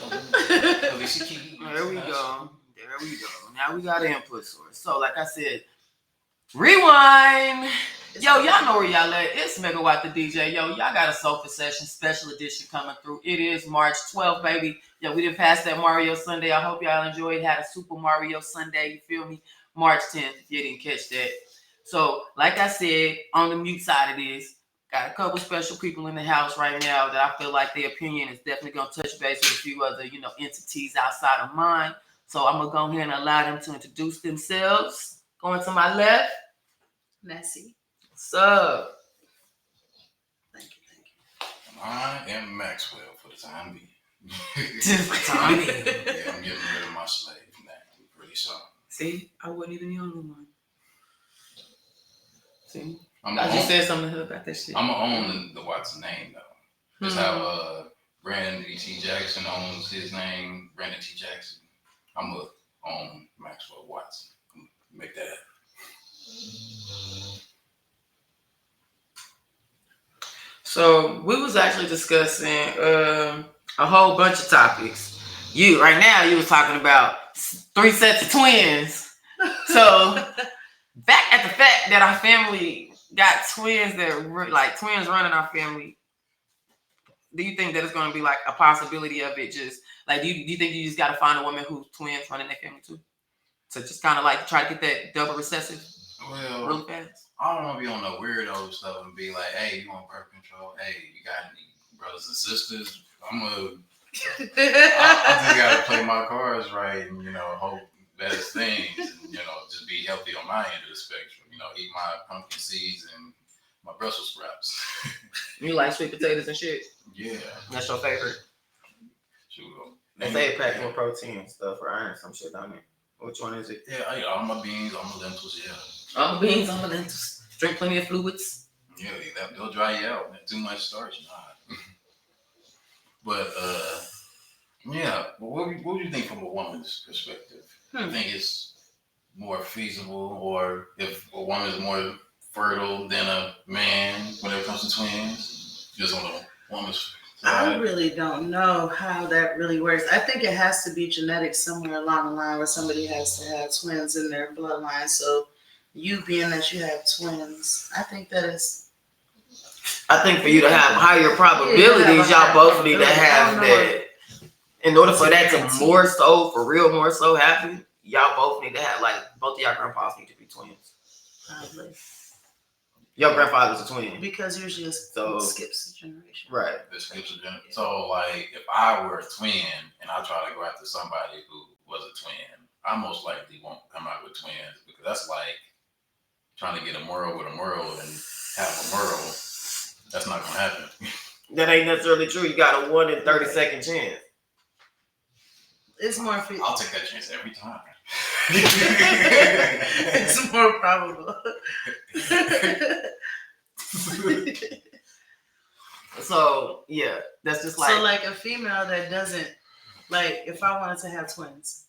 At least she keep. There we go. There we go. Now we got an input source. So, like I said, rewind. Yo, y'all know where y'all at. It's Megawatt the DJ. Yo, y'all got a Sofa Session special edition coming through. It is March 12th, baby. Yo, we didn't pass that Mario Sunday. I hope y'all enjoyed. Had a Super Mario Sunday. You feel me? March 10th, if you didn't catch that. So, like I said, on the mute side of this, got a couple special people in the house right now that I feel like their opinion is definitely going to touch base with a few other, entities outside of mine. So I'm going to go ahead and allow them to introduce themselves. Going to my left. Messy. What's up? Thank you. I am Maxwell for the time being. Time being. Yeah, I'm getting rid of my slave now. Pretty soon. See, I wasn't even the only one. See, I just said something about that shit. I'm gonna own the Watson name though. That's how Brandon T. Jackson owns his name. Brandon T. Jackson. I'm gonna own Maxwell Watson. Make that happen. So we was actually discussing a whole bunch of topics. You was talking about 3 sets of twins. So back at the fact that our family got twins that were like twins running our family, do you think that it's going to be like a possibility of it just like do you think you just got to find a woman who's twins running their family too? So just kind of like try to get that double recessive really fast? I don't want to be on the weirdo stuff and be like, hey, you want birth control? Hey, you got any brothers and sisters? I just got to play my cards right and, hope best things and, just be healthy on my end of the spectrum. Eat my pumpkin seeds and my Brussels sprouts. You like sweet potatoes and shit? Yeah. That's your favorite? Sure. They say it packs more protein and stuff or iron, some shit down there. Which one is it? Yeah, I eat all my beans, all my lentils, yeah. All my beans, all my lentils. Drink plenty of fluids. Yeah, they'll dry you out. Too much starch, nah. But, yeah. What do you think from a woman's perspective? You think it's more feasible, or if a woman is more fertile than a man when it comes to twins? Just on a woman's side? I really don't know how that really works. I think it has to be genetic somewhere along the line where somebody has to have twins in their bloodline. So you being that you have twins, I think that is. I think for you to have higher probabilities, y'all both need to have that. In order for that to more so happen, y'all both need to have both of y'all grandpas need to be twins. Probably. Your grandfather's a twin. Because usually it skips a generation. Right. It skips a generation. So, if I were a twin and I try to go after somebody who was a twin, I most likely won't come out with twins because that's like trying to get a Merle with a Merle and have a Merle. That's not going to happen. That ain't necessarily true. You got a 1 in 30-second chance. It's more. I'll take that chance every time. It's more probable. So yeah, that's just like. So a female that doesn't if I wanted to have twins,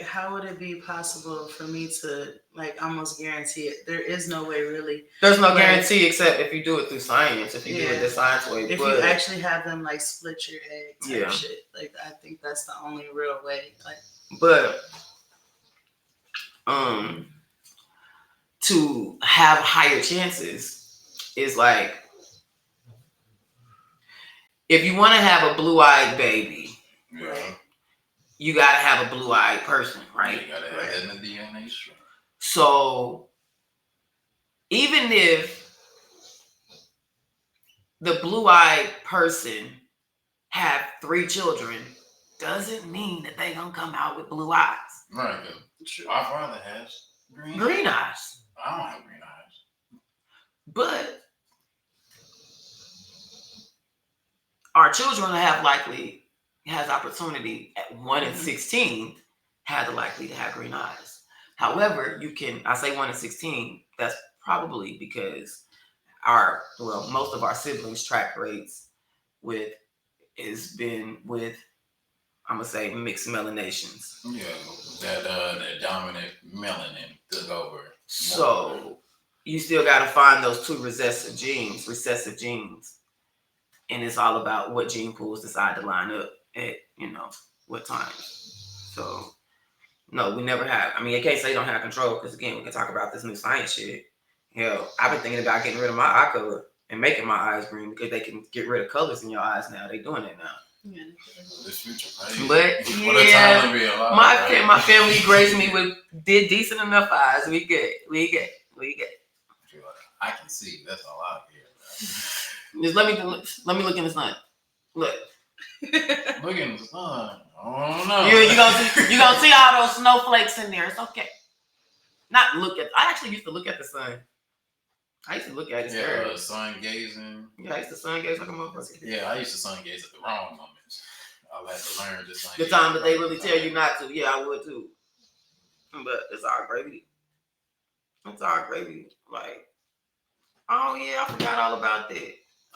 how would it be possible for me to almost guarantee it? There is no way really. There's no guarantee except if you do it through science. If you do it the science way, if you actually have them split your egg type shit, I think that's the only real way. But to have higher chances is if you want to have a blue-eyed baby, you gotta have a blue-eyed person, right? You gotta have that in the DNA string. So even if the blue-eyed person have 3 children, doesn't mean that they gonna come out with blue eyes. Right. My father has green eyes. I don't have green eyes. But our children has opportunity at 1 in 16 have the likely to have green eyes. However, I say 1 in 16, that's probably because most of our siblings track rates I'm gonna say mixed melanations. Yeah, that dominant melanin took over. So you still gotta find those 2 recessive genes. and it's all about what gene pools decide to line up at what times. So no, we never have. I mean, I can't say don't have control because again, we can talk about this new science shit. Hell, I've been thinking about getting rid of my eye color and making my eyes green because they can get rid of colors in your eyes now. They doing it now. This future, right? But What a time to be alive, right? my family graced me with decent enough eyes. We good. I can see. That's all I hear. Just let me look in the sun. Look. Look in the sun. I don't know. You gonna see all those snowflakes in there. It's okay. Not look at. I actually used to look at the sun. I used to look at it. Yeah, sun gazing. Yeah, I used to sun gaze like a motherfucker. Yeah, I used to sun gaze at the wrong moments. I had to learn to sun The gaze time at that the they wrong really time. tell you not to. Yeah, I would too. But it's all gravy. It's all gravy. Like, oh yeah, I forgot all about that.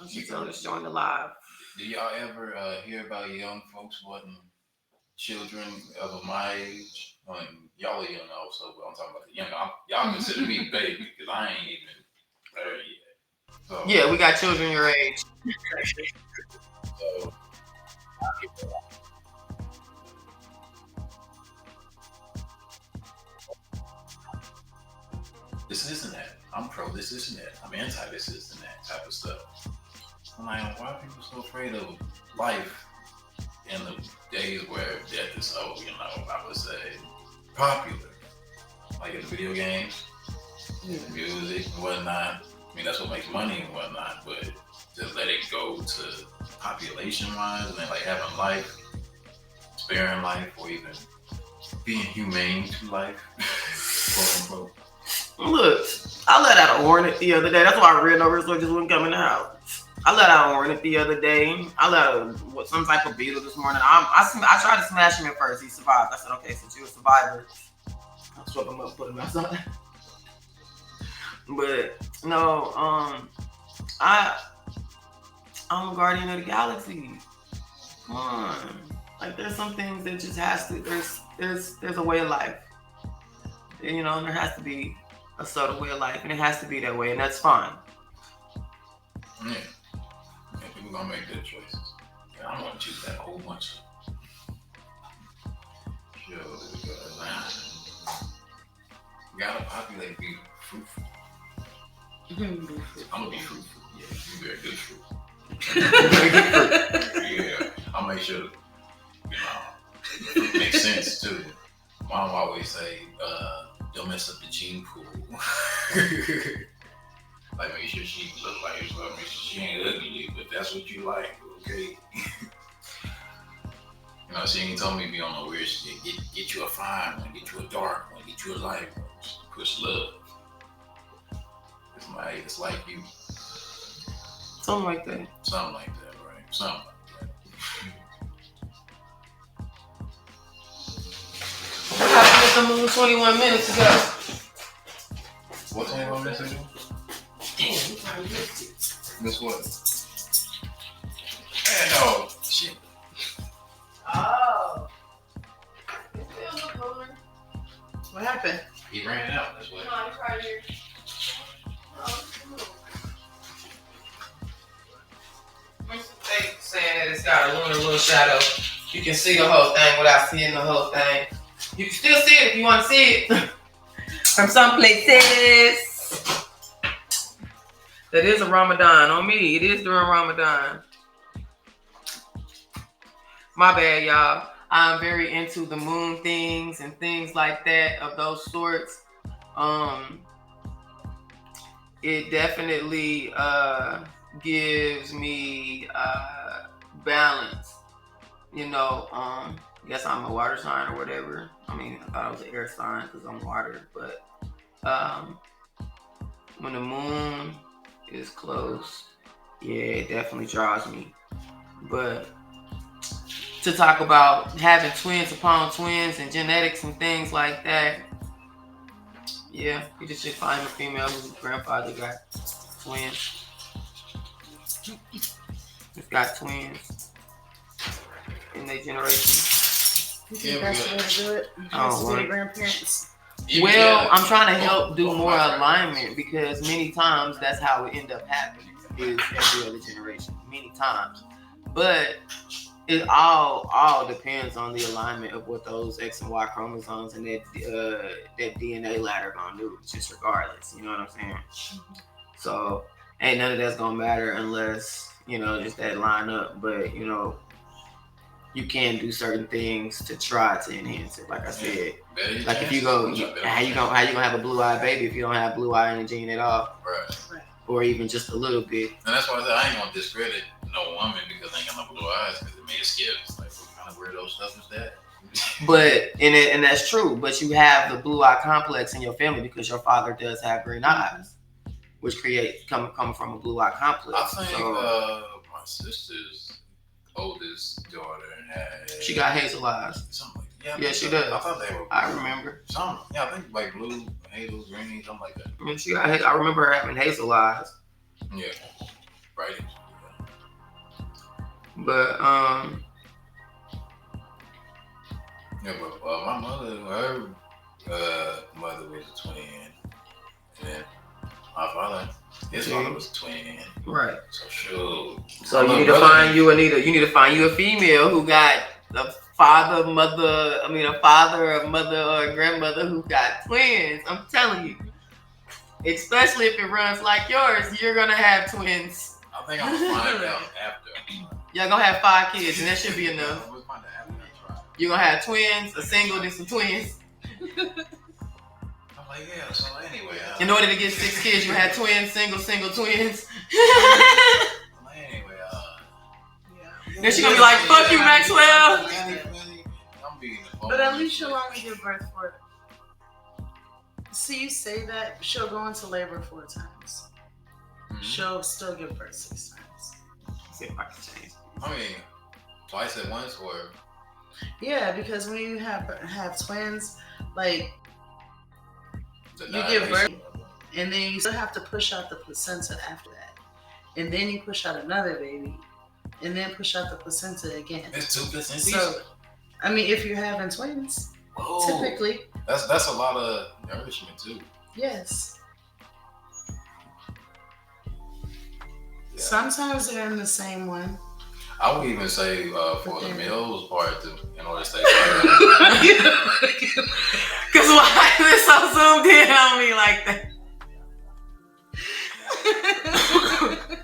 She's on the showing the live. Do y'all ever hear about young folks wanting children of my age? Y'all are young also, but I'm talking about the young. Y'all consider me baby because I ain't even married yet. So, Yeah, we got children your age. So, this and that. I'm pro this and that. I'm anti this and that type of stuff. I'm like, why are people so afraid of life in the days where death is so, I would say, popular? Like in the video games, music and whatnot. I mean, that's what makes money and whatnot, but just let it go to population-wise and then like having life, sparing life, or even being humane to life, quote unquote. Look, I let out a hornet the other day. That's why Red Nova just wouldn't come in the house. I let out a hornet the other day. I let out some type of beetle this morning. I tried to smash him at first. He survived. I said, okay, since you're a survivor, I'll sweep him up, put him outside. But no, I'm a guardian of the galaxy. Come on, like there's some things that just has to. There's a way of life. There has to be a certain way of life, and it has to be that way, and that's fine. Yeah, people gonna make their choices. Yeah, I'm gonna choose that whole bunch. Yo, you gotta populate, be fruitful. I'm gonna be fruitful. Yeah, you very good fruit. Yeah, I'll make sure it makes sense too. Mom always say, don't mess up the gene pool. Like make sure she look like it, make sure she ain't ugly, but that's what you like, okay? She ain't told me to be on no weird shit. Get you a fine one, get you a dark one, get you a light one. Push love. It's like you. Something like that. Something like that, right? Something like that. What happened with the moon 21 minutes ago? What 21 minutes ago? Damn, we probably missed it. Miss what? Man, no. Shit. Oh. What happened? He ran out, that's what. No, he's right here. They saying that it's got a lunar little shadow. You can see the whole thing without seeing the whole thing. You can still see it if you want to see it. From some places. That is a Ramadan on me. It is during Ramadan. My bad, y'all. I'm very into the moon things and things like that of those sorts. It definitely gives me balance. Guess I'm a water sign or whatever. I mean, I thought I was an air sign because I'm water, but when the moon is close, yeah, it definitely draws me. But to talk about having twins upon twins and genetics and things like that, yeah, you just should find a female whose grandfather got twins. It's got twins in their generation. You think that's the way to do it? Oh, To be what? grandparents. Well, I'm trying to help do more alignment because many times that's how it end up happening. is every other generation, many times. But it all depends on the alignment of what those X and Y chromosomes and that DNA ladder gonna do, just regardless. You know what I'm saying? So ain't none of that's gonna matter unless, just that line up. But you can do certain things to try to enhance it. Like I said, like if you go, how you gonna have a blue-eyed baby if you don't have blue eye in the gene at all? Right. Or even just a little bit. And that's why I said I ain't gonna discredit no woman because they ain't got no blue eyes because it made skips. Like, what kind of weirdo stuff is that? But and that's true. But you have the blue eye complex in your family because your father does have green eyes, which come from a blue eye complex. I think my sister's oldest daughter had. She got hazel eyes. Something like that. Yeah, she does. I thought they were. I remember. Something. Yeah, I think like blue, hazel, green, something like that. I remember her having hazel eyes. Yeah. Right. But Yeah, but my mother, her mother was a twin, and then my father, his father was a twin. Right. So sure. So you need to find you a female who got a father, a mother, a mother, or a grandmother who got twins. I'm telling you. Especially if it runs like yours, you're gonna have twins. I think I'm gonna find out after. Y'all gonna have 5 kids, and that should be enough. We'll find out after I try. You're gonna have twins, a single, then some twins. I'm like, yeah. So anyway. In order to get 6 kids, you had twins, single, twins. Anyway. Then she gonna be like, "Fuck you, Maxwell." But at least she'll only give birth for. See, you say that she'll go into labor 4 times. Mm-hmm. She'll still give birth 6 times. See if I can change. I mean, twice at once, or yeah, because when you have twins, like you give birth, and then you still have to push out the placenta after that, and then you push out another baby, and then push out the placenta again. It's 2 placentas. So, I mean, if you're having twins, typically, that's a lot of nourishment too. yes. Yeah. Sometimes they're in the same one. I would even say for the meals part, in order to stay. Cause why is it so zoomed in on me like that?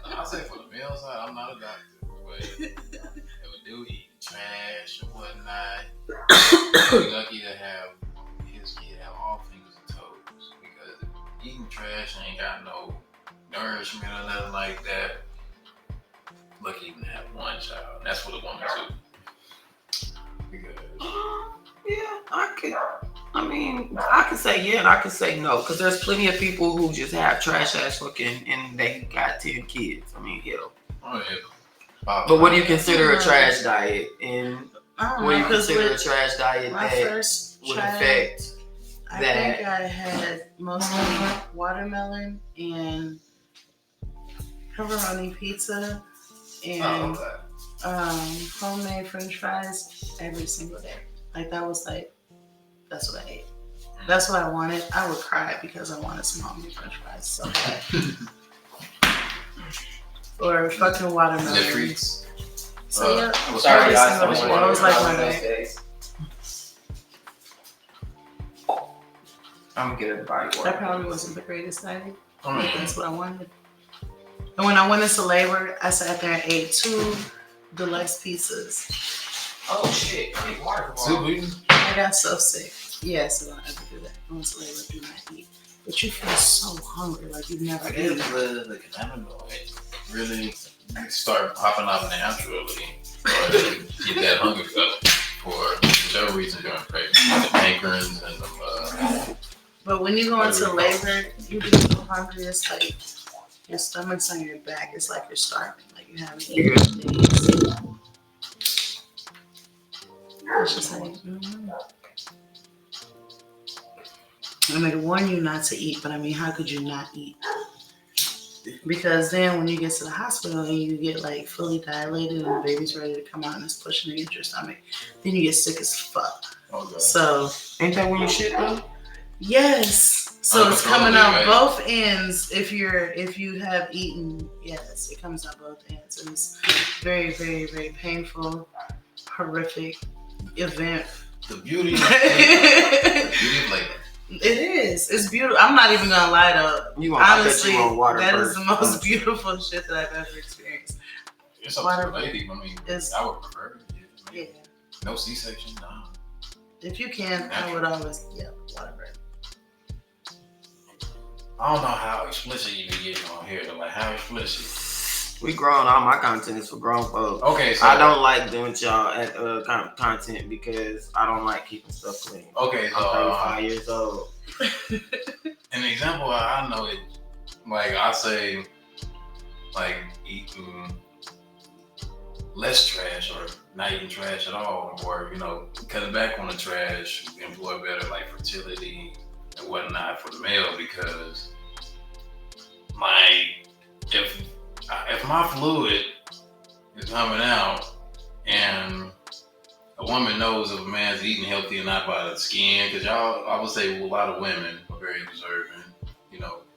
I'll say for the meal side, I'm not a doctor, but if a dude eating trash or whatnot, you're lucky to have his kid have all fingers and toes, because eating trash ain't got no nourishment or nothing like that. Lucky even to have one child. That's for the woman too. Because Yeah, I could say yeah and I could say no, because there's plenty of people who just have trash ass looking and they got 10 kids. I mean, hell. oh yeah. But what do you consider a trash diet? And I don't what do know, you 'cause consider a with trash diet my that first would child, affect I that? think I had mostly watermelon and pepperoni pizza and homemade French fries every single day. Like that's what I ate. That's what I wanted. I would cry because I wanted some homemade French fries so bad. Or fucking watermelon. The treats. So yeah, I'm sorry, every guys. single day. That was like my day. I'm gonna get everybody That water. probably wasn't the greatest idea. I mean, That's what I wanted. And when I went into labor, I sat there and ate 2 deluxe pizzas. Oh shit! I need water. soup eating? I got so sick. Yes, I don't ever do that. I went to labor, do not eat. But you feel so hungry, like you've never I guess eaten. the cannabinoid really start popping up naturally, or get that hunger felt for whichever reason you're pregnant. The pancreas and the But when you go into labor, you get so hungry. It's like your stomach's on your back. It's like you're starving. Like you haven't eaten for days. It's just like, I mean, to warn you not to eat, but I mean, how could you not eat? Because then when you get to the hospital and you get like fully dilated and the baby's ready to come out and it's pushing against your stomach, then you get sick as fuck. okay. So, Ain't that when you shit though? yes. So it's coming Uncontrollably, out right? both ends. If you have eaten, yes, it comes out both ends, and it's very, very, very painful, horrific event. The beauty of labor. It is. It's beautiful. I'm not even gonna lie though. Honestly, that is the most beautiful shit that I've ever experienced. It's up to the lady. I mean, I would prefer it. Yeah. No C-section, no. If you can, I would always, whatever. I don't know how explicit you be getting on here though. Like how explicit? We grown. All my content is for grown folks. Okay, so I don't like doing y'all at content because I don't like keeping stuff clean. Okay, so I'm 35 years old. An example I know it, like I say, like eating less trash or not eating trash at all, or cutting back on the trash, employ better like fertility and whatnot for the male, because if my fluid is coming out and a woman knows if a man's eating healthy or not by the skin, because I would say a lot of women are very observant,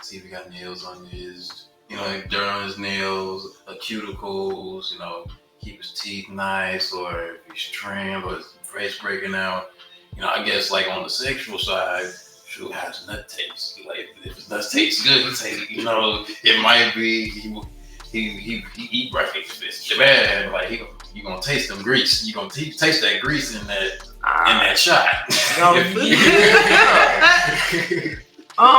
see if he got nails on his, like dirt on his nails, cuticles, keep his teeth nice, or if he's trimmed or his face breaking out. I guess like on the sexual side, shoot, how's nut taste? Like if his nut tastes good, it might be he eat breakfast. If it's bad, like you gonna taste them grease. You gonna taste that grease in that shot.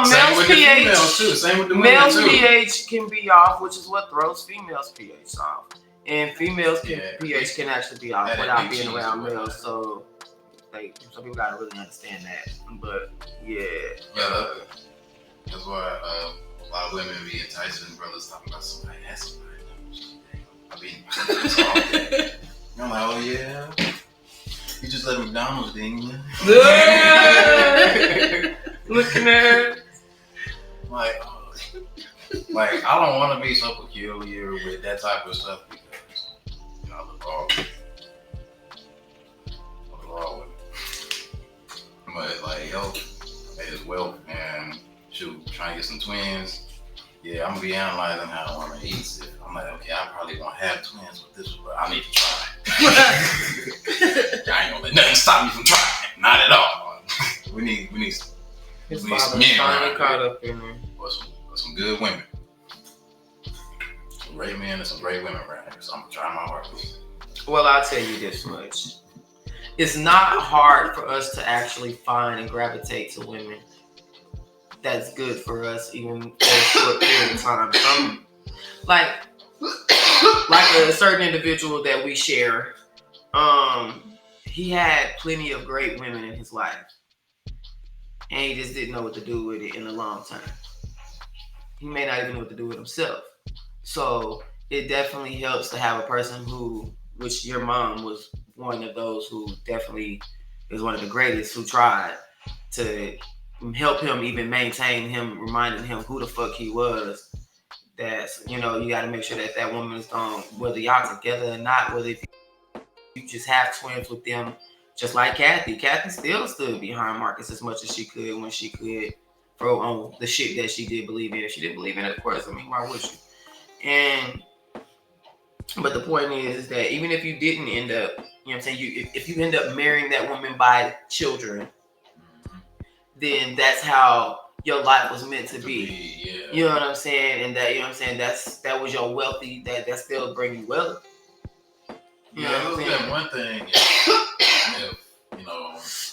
Male's pH. Same with the male's women too. pH can be off, which is what throws females' pH off, and females' pH can actually be off without being around males. So, some people gotta really understand that. But yeah, that's why a lot of women be enticing brothers talking about somebody has somebody. I mean, it's all good. I'm like, oh yeah, you just left McDonald's, didn't you? Looking at like I don't want to be so peculiar with that type of stuff because I look wrong with it. But like, as well, and shoot, trying to get some twins. Yeah, I'm gonna be analyzing how a woman eats it. I'm like, okay, I probably won't have twins with this, but I need to try. I ain't gonna let nothing stop me from trying. Not at all. We need some men around caught up in there. Or some good women. Some great men and some great women around here. So I'm gonna try my hardest. Well, I'll tell you this much. It's not hard for us to actually find and gravitate to women that's good for us, even for a short period of time. Like a certain individual that we share, he had plenty of great women in his life, and he just didn't know what to do with it in the long term. He may not even know what to do with himself. So it definitely helps to have a person which your mom was one of those who definitely is one of the greatest, who tried to help him even maintain him, reminding him who the fuck he was. That's, you got to make sure that woman is gone, whether y'all together or not, whether if you just have twins with them, just like Kathy. Kathy still stood behind Marcus as much as she could when she could throw on the shit that she did believe in. If she didn't believe in it, of course, why would you? But the point is that even if you didn't end up, if you end up marrying that woman by children, then that's how your life was meant to be. Yeah. You know what I'm saying? And that was your wealthy, that still bring you wealth. Yeah, it was that one thing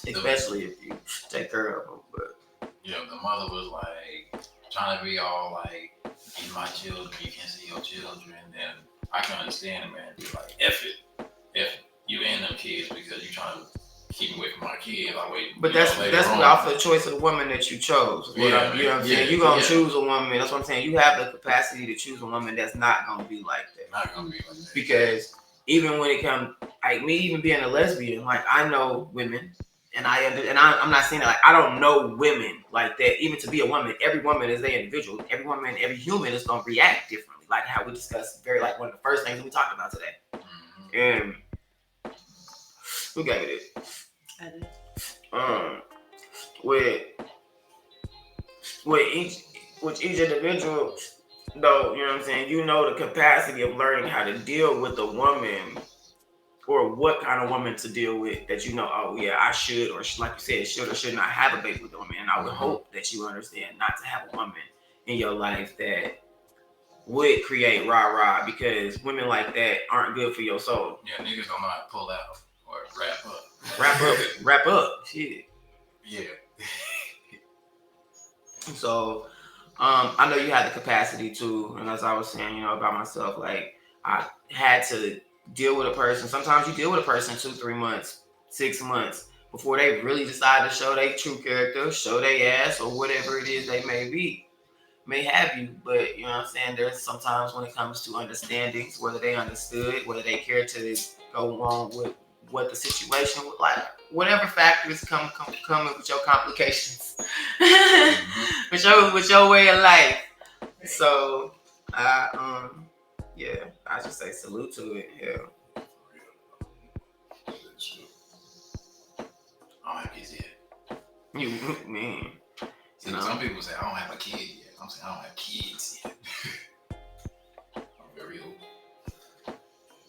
if especially if you take care of them. But the mother was like trying to be all like, "Eat my children, you can't see your children," then I can understand it, man. Be like, F you and them kids because you're trying to keep me away from my kids. But that's off the choice of the woman that you chose. You know what I'm saying? You're gonna choose a woman. That's what I'm saying. You have the capacity to choose a woman that's not gonna be like that. Not gonna be like that. Because even when it comes, like me, even being a lesbian, like I know women, and I'm not saying that like I don't know women like that. Even to be a woman, every woman is an individual. Every woman, every human is gonna react differently. Like how we discussed, one of the first things we talked about today. And who gave it? I did. With with each individual, though, you know what I'm saying, you know the capacity of learning how to deal with a woman or what kind of woman to deal with that you know, oh yeah, I should, or like you said, should or should not have a baby with a woman. And I would hope that you understand not to have a woman in your life that would create rah-rah, because women like that aren't good for your soul. Yeah, niggas don't know how to pull out or wrap up. Wrap up. Shit. Yeah. So, I know you had the capacity to, and as I was saying, you know, about myself, like I had to deal with a person. Sometimes you deal with a person 2-3 months, 6 months before they really decide to show their true character, show their ass, or whatever it is they may have you. But you know what I'm saying, there's sometimes when it comes to understandings, whether they understood, whether they care to go along with what the situation was like, whatever factors come with your complications, with your way of life. So yeah, I should say salute to it. Yeah. I don't have kids yet. You man. See, some people say I don't have a kid yet. I'm saying I don't have kids yet. I'm very old.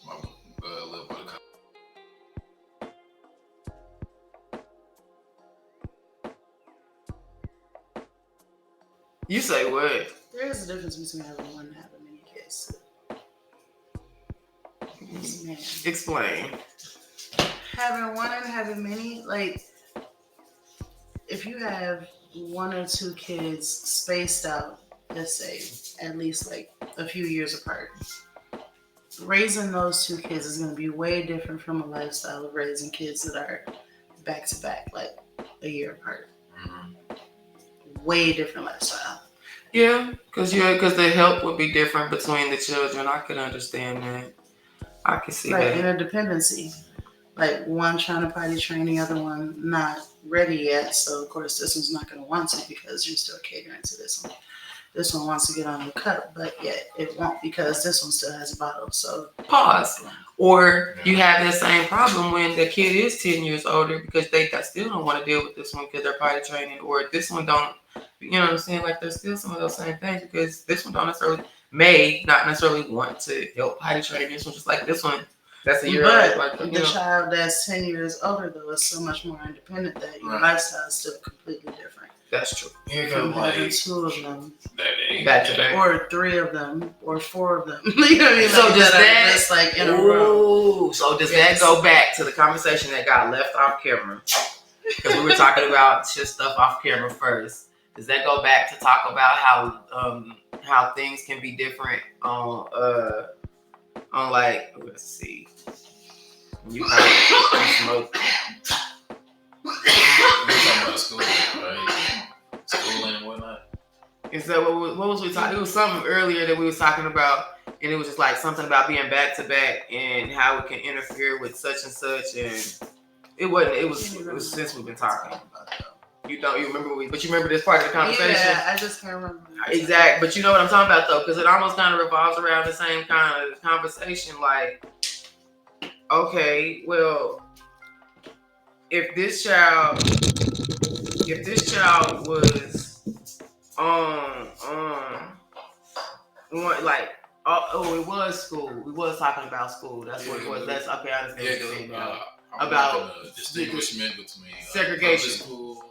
My little brother. You say what? There is a difference between having one and having many kids. Man. Explain. Having one and having many, like, if you have 1 or 2 kids spaced out, let's say, at least like a few years apart, raising those 2 kids is going to be way different from a lifestyle of raising kids that are back to back, like a year apart. Way different lifestyle. Yeah, because the help would be different between the children. I could understand that. I can see that. Interdependency. Like one trying to potty train, the other one not ready yet. So of course this one's not going to want to because you're still catering to this one. This one wants to get on the cup, but yet it won't because this one still has a bottle. So pause. Or you have that same problem when the kid is 10 years older because they still don't want to deal with this one because they're potty training, or this one don't, you know what I'm saying? Like there's still some of those same things because this one don't necessarily, may not necessarily want to help potty train this one, just like this one. That's a year but old. Like, the child that's 10 years older though is so much more independent that your lifestyle is still completely different. That's true. From having 2 of them, back to back, or 3 of them, or 4 of them. You know what I mean? So like does that just like in a row? So does that go back to the conversation that got left off camera? Because we were talking about just stuff off camera first. Does that go back to talk about how things can be different on like, let's see, you smoke. We're talking about school, right? Schooling and whatnot. Is that what was we talking? It was something earlier that we was talking about, and it was just like something about being back to back and how it can interfere with such and such. And it was since we've been talking about that. You remember but you remember this part of the conversation? Yeah, I just can't remember. Exactly, but you know what I'm talking about though, because it almost kind of revolves around the same kind of conversation. Like, okay, well, if this child was like, it was school. We was talking about school. That's what it was. That's okay. I understand what you're saying now. About the distinguishment between segregation, schools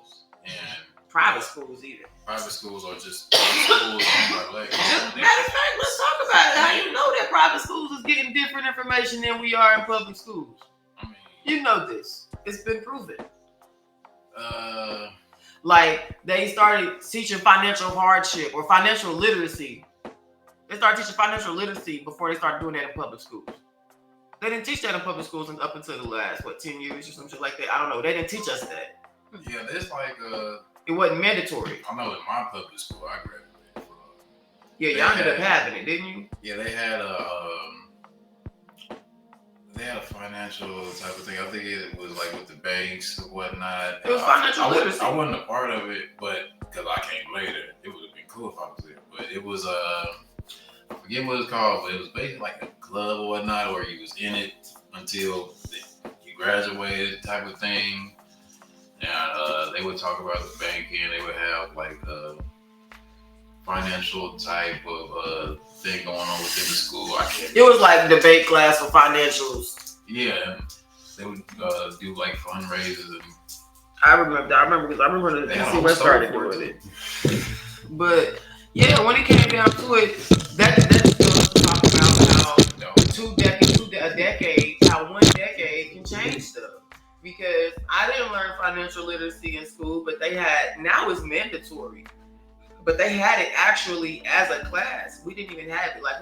and private schools, even private schools or just schools owned by black people. Matter of fact, let's talk about it. How you know that private schools is getting different information than we are in public schools? I mean, you know this. It's been proven. Like they started teaching financial hardship or financial literacy. They started teaching financial literacy before they started doing that in public schools. They didn't teach that in public schools up until the last 10 years or something like that. I don't know. They didn't teach us that. Yeah, there's like it wasn't mandatory. I know in my public school I graduated from. Yeah, y'all ended up having it, didn't you? Yeah, they had a financial type of thing. I think it was like with the banks and whatnot. It was financial literacy. I wasn't a part of it, but because I came later, it would have been cool if I was there. But it was I forget what it's called, but it was basically like a club or whatnot, or you was in it until you graduated type of thing. And they would talk about the banking. They would have like financial type of thing going on within the school. I can't. It was like debate class for financials. Yeah, they would do like fundraisers and. I remember the PC West started doing it. But yeah, when it came down to it, that just goes to talk about how a decade, how one decade can change stuff. Because I didn't learn financial literacy in school, but now it's mandatory. But they had it actually as a class. We didn't even have it. Like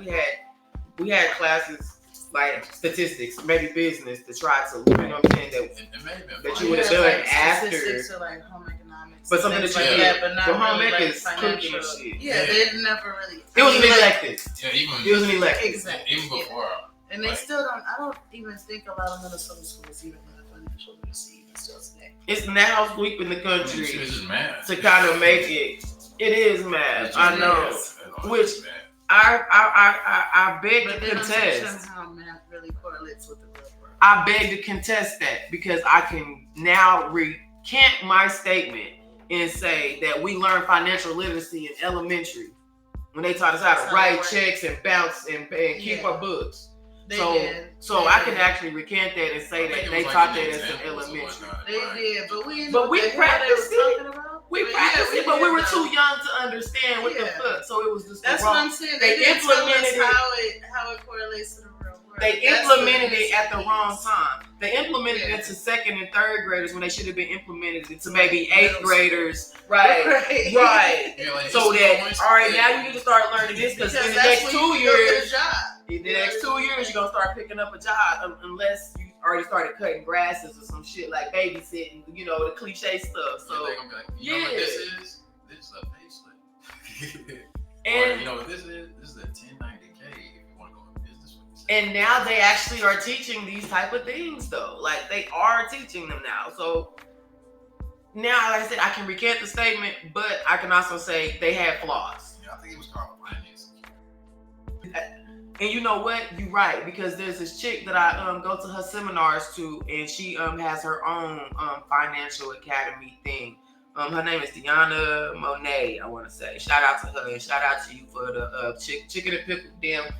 we had classes like statistics, maybe business to try to, you know what I'm saying, that you would have done after. Statistics or like home economics. But something things that you like did. that, but not But home really ec like is cooking and shit. Yeah, they never really. It was an elective. Yeah, It was an elective. Exactly. Even before. And they still don't. I don't even think a lot of Minnesota schools even have financial literacy even still today. It's now sweeping the country It's just math. to kind of make it. It is math. It's just I know. math. Which It's math. I beg But to they don't teach them contest. how math really correlates with the real world. I beg to contest that because I can now recant my statement and say that we learned financial literacy in elementary when they taught us how That's to how write it works. checks and bounce and keep Yeah. our books. They So did. I can actually recant that and say I think that it they was like taught an that as an example or elementary. whatnot, They right? did, but we didn't But know we what the hell they practiced was it. talking about. We But practiced yeah, it, but we did were know. too young to understand what the Yeah. fuck. So it was just That's the what wrong. I'm saying. They They didn't tell us implemented it. how it correlates to the real world. They That's implemented what it at the means. wrong time. They implemented Yeah. it to second and third graders when they should have been implemented into maybe Middle eighth school. graders. Right. Right. Right. Yeah, like, So it's that, always- all right, now you need to start learning this because in the next 2 years, in the next 2 years, you're gonna start picking up a job unless you already started cutting grasses or some shit like babysitting, you know, the cliche stuff. So they're gonna be like, you know what yeah. this is? This is a payslip. and Or, you know what this is? This is a 1090K if you want to go in business with this. And now they actually are teaching these type of things though. Like they are teaching them now. So now, like I said, I can recant the statement, but I can also say they had flaws. Yeah, I think it was called finance. And you know what? You're right, because there's this chick that I go to her seminars to, and she has her own financial academy thing. Her name is Deanna Monet, I want to say. Shout out to her and shout out to you for the chicken and pickle. Damn,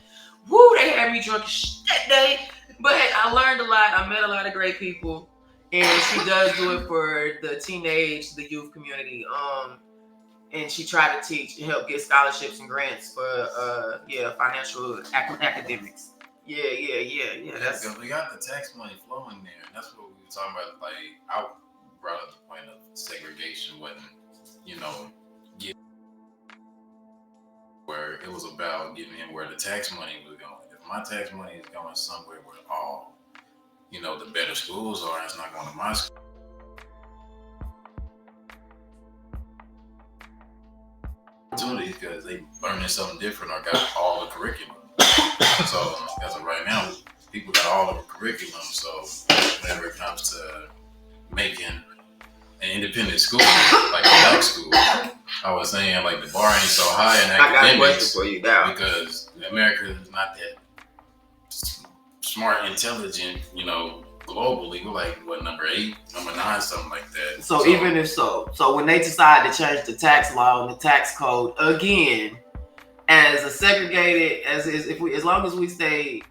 woo! They had me drunk as shit that day, but I learned a lot. I met a lot of great people, and she does do it for the youth community. And she tried to teach and help get scholarships and grants for financial academics. Yeah. That's We got the tax money flowing there, and that's what we were talking about. Like, I brought up the point of segregation wasn't, where it was about getting in where the tax money was going. If my tax money is going somewhere where all, the better schools are, it's not going to my school. Opportunities because they learning something different or got all the curriculum. So as of right now, people got all the curriculum. So whenever it comes to making an independent school, like a black school, I was saying like the bar ain't so high in I got a question academics for you now. because America is not that smart, intelligent, globally. We're like number 8, number 9, something like that. So even if so when they decide to change the tax law and the tax code again, as a segregated as long as we stay,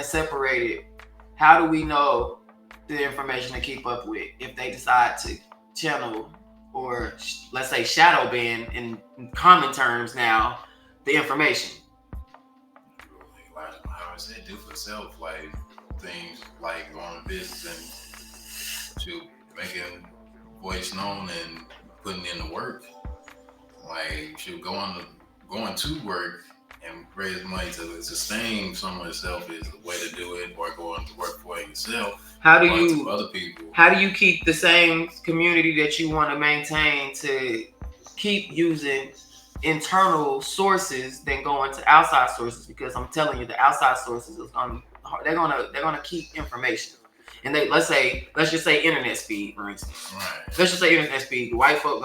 separated, how do we know the information to keep up with if they decide to channel or let's say shadow ban in common terms now the information? Like how I said, do for self, like things like going to business and to making voice known and putting in the work. Like going to work and raise money to sustain someone itself is the way to do it, or going to work for yourself. How do or you to other people? How do you keep the same community that you want to maintain to keep using internal sources than going to outside sources? Because I'm telling you, the outside sources they're gonna keep information. And let's just say internet speed, for instance. Right. Let's just say internet speed. The white folk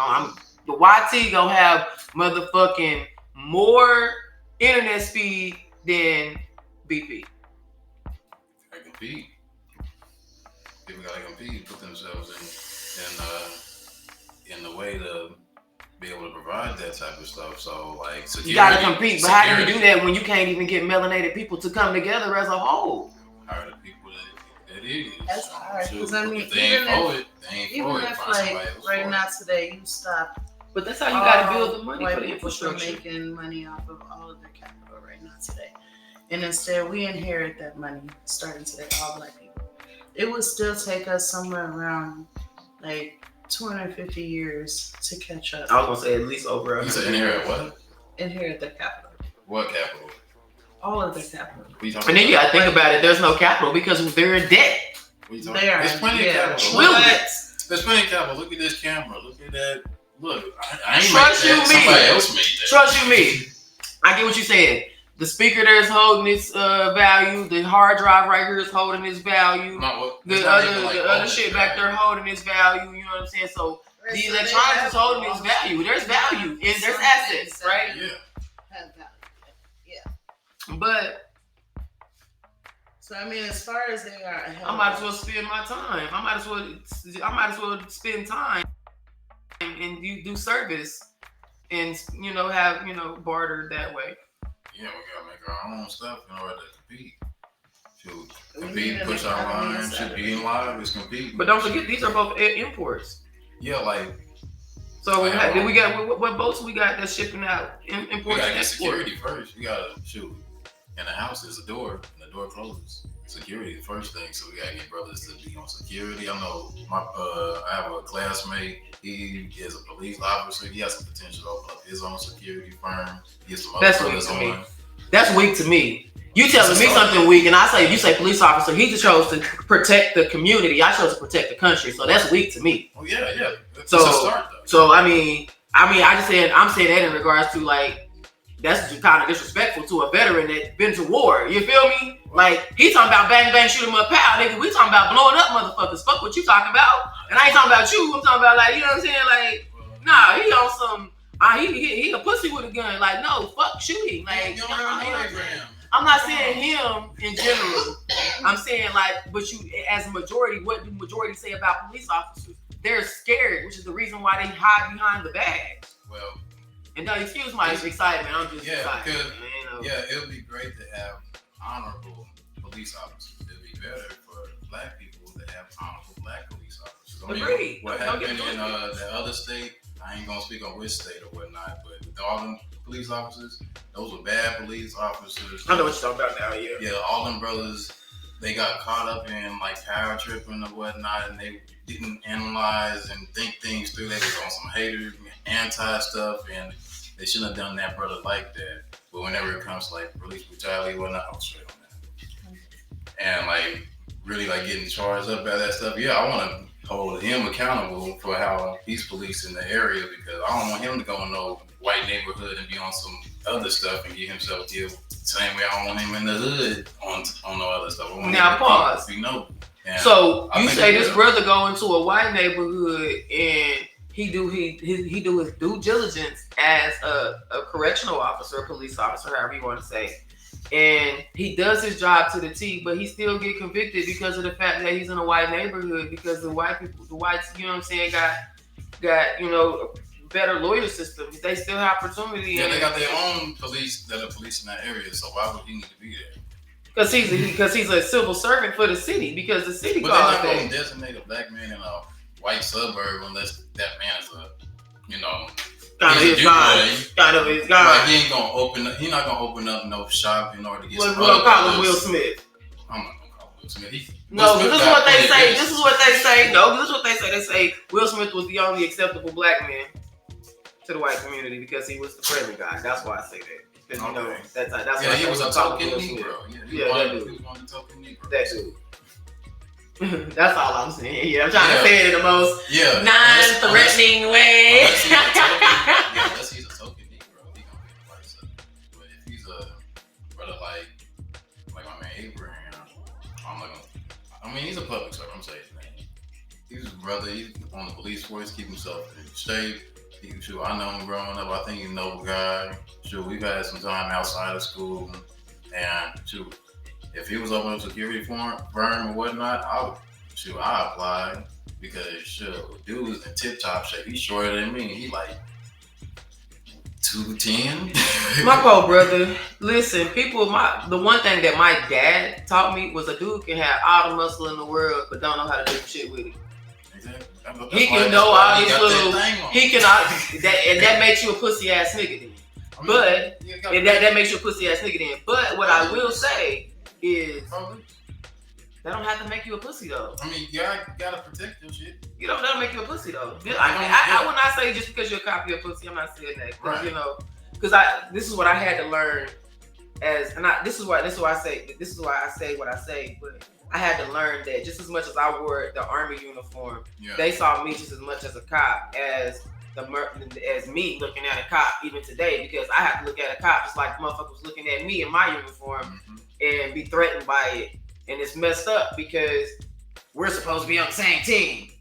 the YT gonna have motherfucking more internet speed than BP. I compete. People gotta compete, put themselves in the way to be able to provide that type of stuff. So like security, You gotta compete, but how do you do that when you can't even get melanated people to come together as a whole? Hire the people that is. That's hard, Shoot, 'cause I mean, if they ain't even for it, they ain't Even for it. if Find somebody like else right for now it. today you stop But that's how you gotta build the all money white for the people from infrastructure. making money off of all of their capital right now today. And instead we inherit that money starting today, all black people. It would still take us somewhere around like 250 years to catch up. I was gonna say at least over You said inherit what? Inherit their capital. What capital? All of their capital. What you talking And then you about? gotta think about it. There's no capital because they're in debt. What you talking They about? are. There's plenty of capital. Will Look, it? There's plenty of capital. Look at this camera. Look at that. Look, I ain't Trust make you that. me. Somebody else made that. Trust you me. I get what you said. The speaker there's holding its value. The hard drive right here is holding its value. The other shit back there holding its value. You know what I'm saying? So the So electronics they is holding have its value. There's value and there's some assets, things that right? Yeah. have value. But So I mean, as far as they are, I might as well spend my time. I might as well spend time and you do service and have barter that way. Yeah, we gotta make our own stuff in order to compete. Shoot, We compete, need an push our economy line, inside should of be it. in live is compete. But don't forget, these are both imports. Yeah, like So Like, then we got what boats we got that's shipping out we imports gotta and get export. security first. We gotta shoot. In the house there's a door, and the door closes. Security the first thing, so we gotta get brothers to be on security. I know I have a classmate. He is a police officer. He has some potential to open up his own security firm. Get some other That's weak brothers to me. on. That's weak to me. You telling me something weak, and you say police officer. He just chose to protect the community. I chose to protect the country. So that's weak to me. Oh yeah. It's So- a start though. So I'm saying that in regards to like that's just kind of disrespectful to a veteran that been to war. You feel me? Like he talking about bang bang shoot 'em up pow, nigga. We talking about blowing up motherfuckers. Fuck what you talking about. And I ain't talking about you. I'm talking about like you know what I'm saying. Like nah, he on some. He a pussy with a gun. Like no, fuck shooting. Like You don't nah, ever you know know what I'm saying? Abraham. I'm not saying him in general. I'm saying like, but you as a majority, what do majority say about police officers? They're scared, which is the reason why they hide behind the bag. Well, And no, excuse my excitement. I'm just Yeah, excited. because- You know? yeah, it would be great to have honorable police officers. It'd be better for black people to have honorable black police officers. I mean, Agreed. what Don't get happened in twisted. the other state, I ain't gonna speak on which state or whatnot, but with all them police officers, those were bad police officers. I know what you're talking about now. Yeah. Yeah, all them brothers, they got caught up in like power tripping or whatnot, and they didn't analyze and think things through. They was on some hater, anti stuff, and they shouldn't have done that brother like that. But whenever it comes to like police brutality and whatnot, I'm straight on that. And like really like getting charged up by that stuff, yeah, I want to hold him accountable for how he's policing the area, because I don't want him to go in no white neighborhood and be on some other stuff and get himself killed. Same way I don't want him in the hood on no other stuff. I want Now him to pause. be noble. And So I you think say he this will. brother go into a white neighborhood and he do his due diligence as a correctional officer, a police officer, however you want to say, and he does his job to the T, but he still get convicted because of the fact that he's in a white neighborhood, because the whites, you know what I'm saying, got better lawyer systems. They still have opportunity. Yeah, they got their own police that are policing that area. So why would he need to be there? Because he's a civil servant for the city, because the city But they're calls not going that. to designate a black man in a white suburb unless that man is Kind of he's a his Jew guy. boy. Kind of his Like guy. he ain't gonna open up. He's not gonna open up no shop in order to get. We'll some other call him brothers. Will Smith. I'm not gonna call him Will Smith. No, Will Smith this is got what they plenty say. of This is what they say. No, this is what they say. They say Will Smith was the only acceptable black man to the white community because he was the friendly guy. That's why I say that. Because Okay. that's Yeah, why he was a I call him token Will Smith. Negro. Yeah, that dude. He was one of the token Negroes. That dude. That's all I'm saying. Yeah, I'm trying Yeah. to say it in the most Yeah. non-threatening way. Unless he's a token Negro, he gonna get white stuff. But if he's a brother like my man Abraham, I'm not gonna. I mean, he's a public servant. I'm saying his name. He's a brother. He's on the police force. Keep himself in shape. Sure, I know him growing up. I think he's a noble guy. Sure, we've had some time outside of school, and sure, if he was open a security firm or whatnot, I apply because sure, dude was in tip top shape. He's shorter than me. He like 210. My poor brother. Listen, the one thing that my dad taught me was a dude can have all the muscle in the world, but don't know how to do shit with it. Exactly. He can know all these little. He can that makes you a pussy ass nigga then. But that makes you a pussy ass nigga then. But what I will say is, that don't have to make you a pussy though. I mean, you gotta protect your shit. You know, that'll make you a pussy though. I when I say just because you're a copy of pussy, I'm not saying that. Right. You know, because this is what I had to learn this is why I say what I say. But I had to learn that just as much as I wore the Army uniform, they saw me just as much as a cop as me looking at a cop even today, because I have to look at a cop just like motherfuckers looking at me in my uniform and be threatened by it. And it's messed up because we're supposed to be on the same team.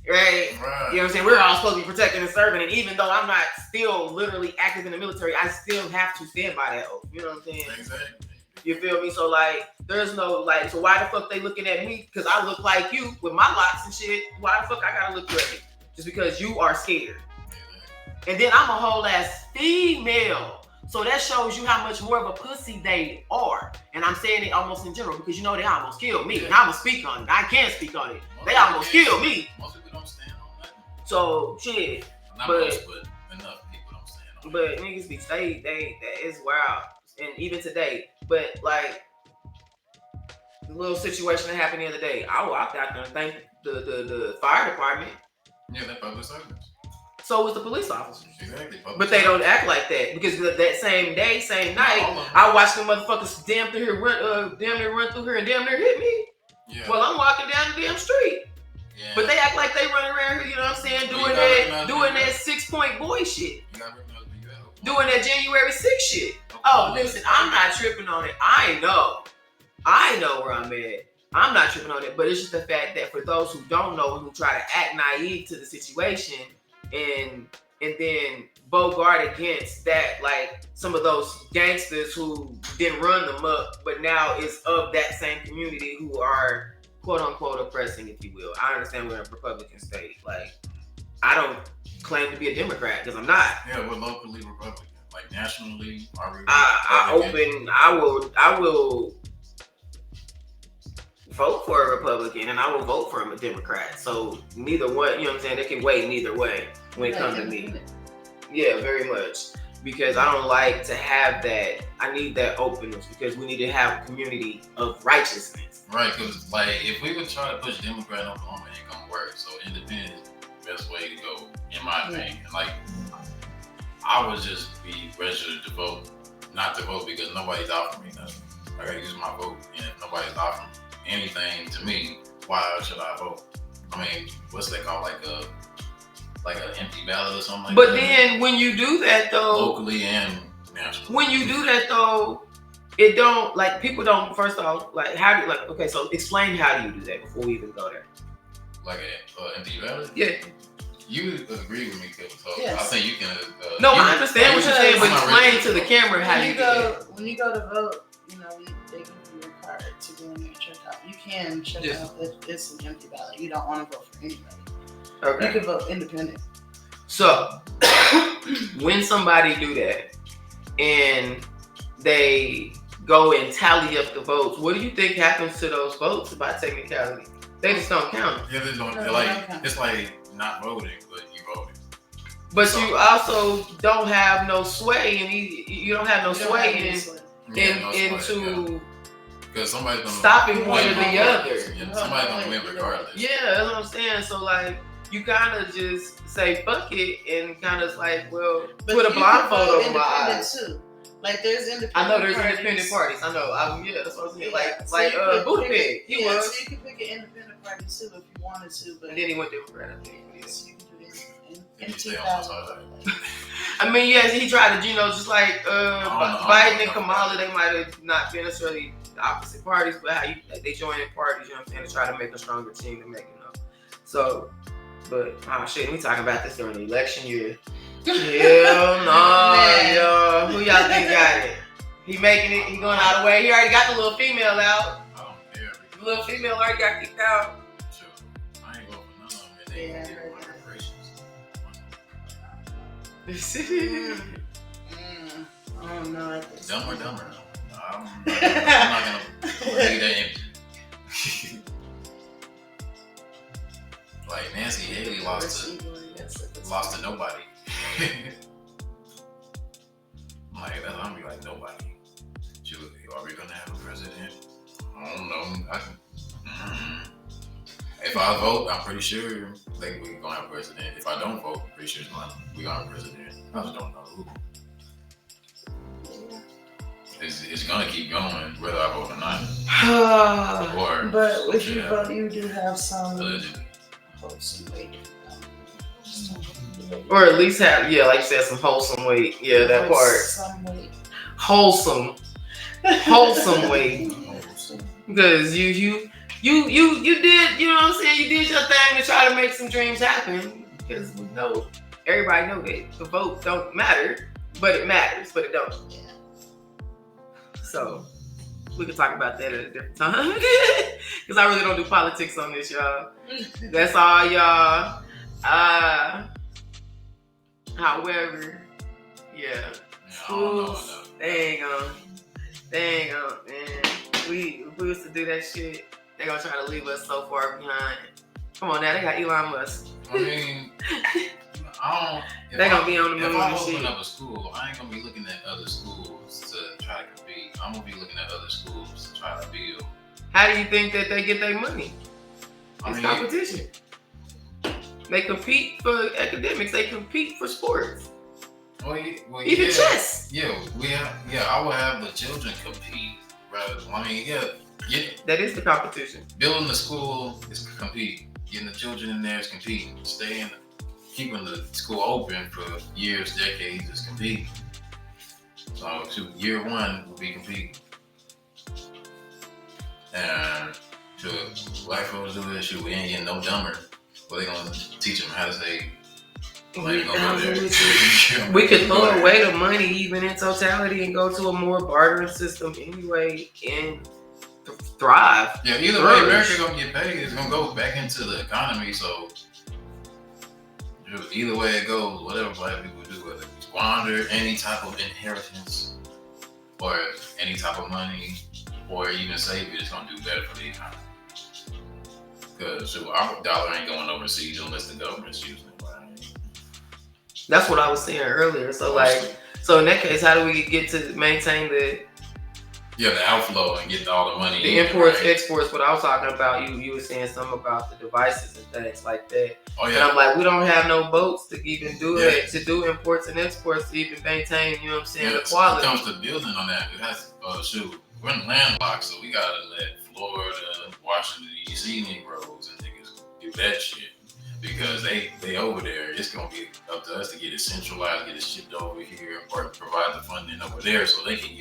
Right? You know what I'm saying? We're all supposed to be protecting and serving. And even though I'm not still literally active in the military, I still have to stand by that oath. You know what I'm saying? Exactly. You feel me? So like, there's no like, so why the fuck they looking at me? Because I look like you with my locks and shit. Why the fuck I gotta look like you? Just because you are scared. And then I'm a whole ass female. So that shows you how much more of a pussy they are. And I'm saying it almost in general because you know they almost killed me. And I'm gonna speak on it. I can't speak on it. They almost killed me. Most people don't stand on that. So shit. Not most, but enough people don't stand on that. But niggas be they it's wild. And even today. But like the little situation that happened the other day. I walked out there and thanked the fire department. Yeah, they're public servants. So was the police officers. Exactly. But they don't act like that because that same day, same night, I watched them motherfuckers damn near run through here and damn near hit me. Yeah. Well, I'm walking down the damn street. Yeah. But they act like they running around here, you know what I'm saying, doing that 6-point boy shit. Doing that January 6th shit. Oh, listen, I'm not tripping on it. I know where I'm at. I'm not tripping on it, but it's just the fact that for those who don't know, who try to act naive to the situation, and then bogart against that, like some of those gangsters who didn't run them up, but now is of that same community who are quote unquote oppressing, if you will. I understand we're in a Republican state. Like, I don't claim to be a Democrat because I'm not. Yeah, we're locally Republican. Like nationally, I will vote for a Republican and I will vote for a Democrat. So neither one, you know what I'm saying? They can weigh neither way when it comes to me. Yeah, very much. Because I don't like to have that. I need that openness because we need to have a community of righteousness. Right, because like if we would try to push Democrat in Oklahoma, it ain't gonna work. So independent is the best way to go, in my opinion. Like I would just be registered to vote, not to vote because nobody's offering me nothing. I gotta use my vote, and if nobody's offering anything to me, why should I vote? I mean, what's that called? Like an empty ballot or something like but that? Then when you do that though, locally and nationally. When you do that though, it don't, like, people don't, first off, like, how do you, like, okay, so explain how do you do that before we even go there. Like an empty ballot? Yeah. You agree with me, Kevin, so yes. I think you can... I understand what you're saying, but explain to the camera how you do that. When you go to vote, you know, they give you a card to go in there and check out. You can check out if it's an empty ballot. You don't want to vote for anybody. Okay. You can vote independent. So, when somebody do that, and they go and tally up the votes, what do you think happens to those votes by technicality? They just don't count. Yeah, they don't. It's like not voting, but you voted. But so, you also don't have no sway, and you don't have no sway into because somebody's gonna stopping one or the other. Yeah, somebody's gonna win regardless. Yeah, that's what I'm saying. So like, you kind of just say fuck it and kind of like, well, but put a blindfold over my eyes. Too. Like there's independent. I know there's parties. Independent parties. I know. Yeah, that's what I'm saying. Yeah. Like Buddha Pig. He was. So you can pick an independent party too if you wanted to. But and then he went Democrat. I think. So you can do this in 2000. I mean, yes, he tried to, just like Biden and Kamala, they might have not been necessarily opposite parties, but how they join in parties, you know what I'm saying, to try to make a stronger team to make it up. So, but shit, we talking about this during the election year. Hell no, yo. Who y'all think got it? He making it, he going out of the way. He already got the little female out. I don't care. The little female already got kicked out. Sure. I ain't going for none of them. They reparations. Oh no. Dumb or dumber? I'm not gonna leave that empty. Like Nancy Haley lost to nobody. Like that's I'm be like nobody. Are we gonna have a president? I don't know. If I vote, I'm pretty sure we're gonna have a president. If I don't vote, I'm pretty sure we're gonna have a president. I just don't know who. It's gonna keep going whether I vote or not. But if you vote, you do have some wholesome weight. Or at least have, like you said, some wholesome weight. Yeah, that part. Some weight. Wholesome weight. Because you did, you know what I'm saying? You did your thing to try to make some dreams happen. Because we know, everybody know that the vote don't matter, but it matters, but it don't. Yeah. So we can talk about that at a different time. Because I really don't do politics on this, y'all. That's all, y'all. However, yeah. Schools, they ain't gonna, man. If we was to do that shit, they gonna try to leave us so far behind. Come on now, they got Elon Musk. I mean, they gonna be on the moon if I and open shit. up a school, I ain't gonna be looking at other schools to try to compete. I'm gonna be looking at other schools to try to build. How do you think that they get their money? It's competition. They compete for academics. They compete for sports. Even chess. Yeah, I will have the children compete. Rather, That is the competition. Building the school is compete. Getting the children in there is compete. Keeping the school open for years, decades is compete. So year one will be compete. And black folks do this shit, we ain't getting no dumber. But they gonna teach them how to say. We could throw away the money even in totality and go to a more bartering system anyway and thrive. Yeah, either way, America gonna get paid. It's gonna go back into the economy. So either way it goes, whatever black people do, whether we squander any type of inheritance or any type of money or even save it, it's gonna do better for the economy. Because our dollar ain't going overseas unless the government's using it. That's what I was saying earlier. So in that case, how do we get to maintain the outflow and get all the money? The imports, exports. What I was talking about, you were saying something about the devices and things like that. Oh yeah. And I'm like, we don't have no boats to even do it, to do imports and exports to even maintain, you know what I'm saying, the quality. When it comes to building on that, it has we're landlocked, so we gotta let Florida, Washington D.C. Negroes and niggas do that shit. Because they over there, it's gonna be up to us to get it centralized, get it shipped over here, or provide the funding over there so they can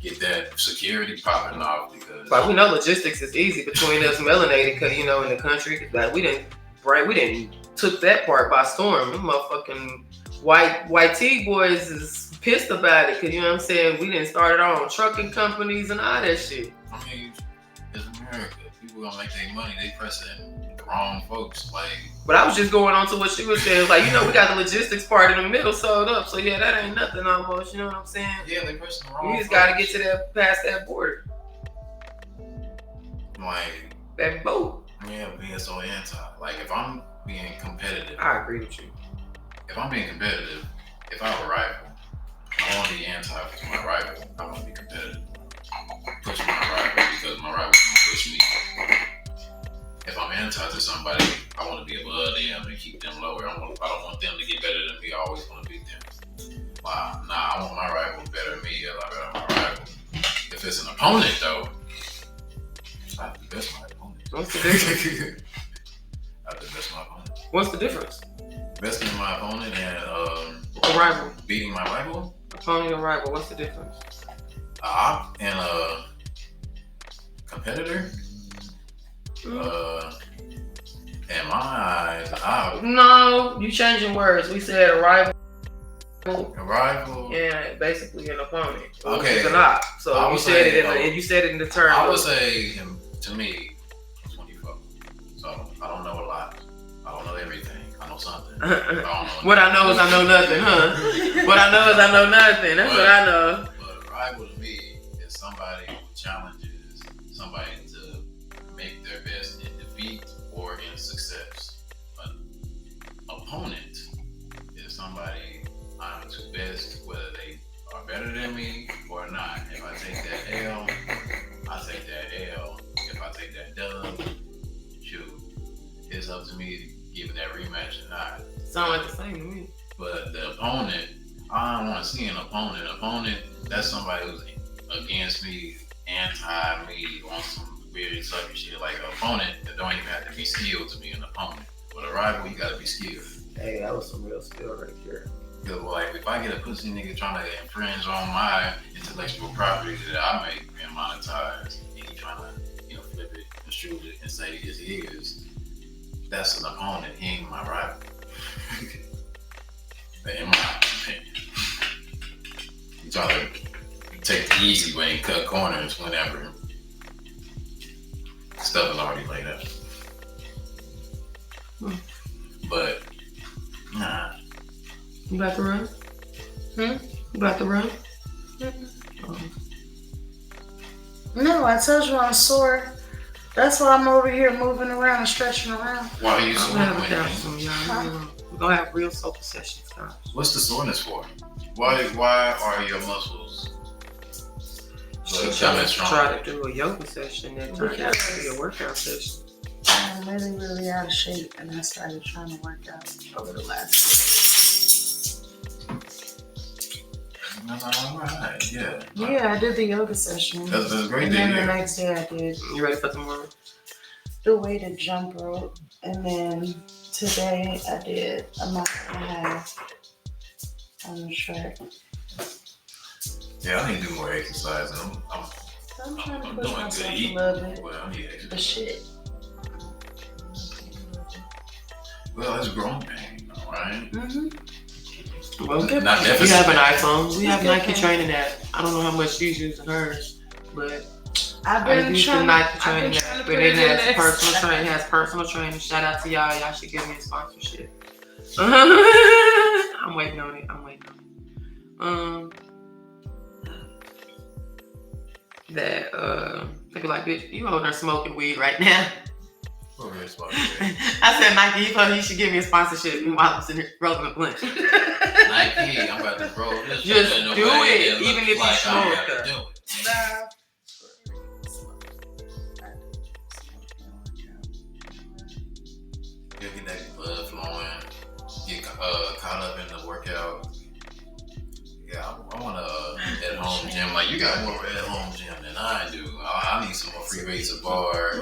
get that security popping off. Because we know logistics is easy between us melanated, cause in the country, like we didn't took that part by storm. Them motherfucking white tea boys is pissed about it, cause you know what I'm saying. We didn't start our own trucking companies and all that shit. I mean, it's America. People gonna make their money. They pressing the wrong folks, But I was just going on to what she was saying. Like, we got the logistics part in the middle sewed up. So yeah, that ain't nothing almost. You know what I'm saying? Yeah, they pressing the wrong. You just gotta get to past that border. That boat. Yeah, being so anti. Like if I'm being competitive. I agree with you. If I'm being competitive, if I have a rival, I want to be anti to my rival. I want to be competitive. Push my rival because my rival can push me. If I'm anti to somebody, I want to be above them and keep them lower. I don't want them to get better than me. I always want to beat them. I want my rival better than me. I better my rival. If it's an opponent, though, I have to best my opponent. What's the difference? I have to best my opponent. What's the difference? Besting my opponent and a rival. Beating my rival. Opponent and rival. What's the difference? And a competitor. In my eyes, No, you changing words. We said a rival. A rival. Yeah, basically an opponent. Okay. It's an op. So you said it in the term. I would say, to me, 24. So I don't know a lot. I don't know everything. I know something. What I know is I know nothing, huh? What I know is I know nothing. That's what I know. But a rival to me is somebody who challenges somebody to make their best in defeat or in success. An opponent is somebody I'm to best, whether they are better than me or not. If I take that L, I take that L. If I take that dub, shoot, it's up to me to give it that rematch or not. Sound like the same to me. But the opponent, I don't want to see an opponent. Opponent, that's somebody who's against me, anti me, on some weird sucky shit. Like an opponent that don't even have to be skilled to be an opponent. But a rival, you gotta be skilled. Hey, that was some real skill right there. Because like, if I get a pussy nigga trying to infringe on my intellectual property that I make and monetize, and he trying to, flip it, distribute it, and say it's his, that's an opponent. He ain't my rival. In my opinion. You try to take the easy way and cut corners whenever stuff is already laid out. But, nah. You about to run? You about to run? No, I told you I'm sore. That's why I'm over here moving around and stretching around. Why are you so We're gonna have real sofa sessions, guys. What's the soreness for? Why are your muscles try to do a yoga session and turn out to be a workout session. I'm really, really out of shape, and I started trying to work out over the last Alright, yeah. Yeah, I did the yoga session. That's a great And day. then the next day I did You ready for tomorrow? the weighted jump rope. And then today I did a mile and a half on the track. Yeah, I need to do more exercise. I'm trying to I'm push doing myself good a eating. little bit. Well, I need But exercise. shit. Well, it's growing pain, right? Well, Not we deficit. have an iPhone. We have Okay. Nike training app. I don't know how much she's using hers, but I've I been use the trying, Nike I've been training trying app. to But put it it in has there. personal training. Shout out to y'all. Y'all should give me a sponsorship. I'm waiting on it. They be like, bitch, you over there smoking weed right now. Okay, it's fine. I said, Nike, you should give me a sponsorship while I'm sitting here rolling a blunt. Nike, I'm about to roll this. Just shit in a do way it, that even looks if you like I smoke gotta it. do it. Nah. You get that blood flowing, get caught up in the workout. Yeah, I want a at-home gym. Like, you got more of an at-home gym than I do. I need some more free weights, a bar,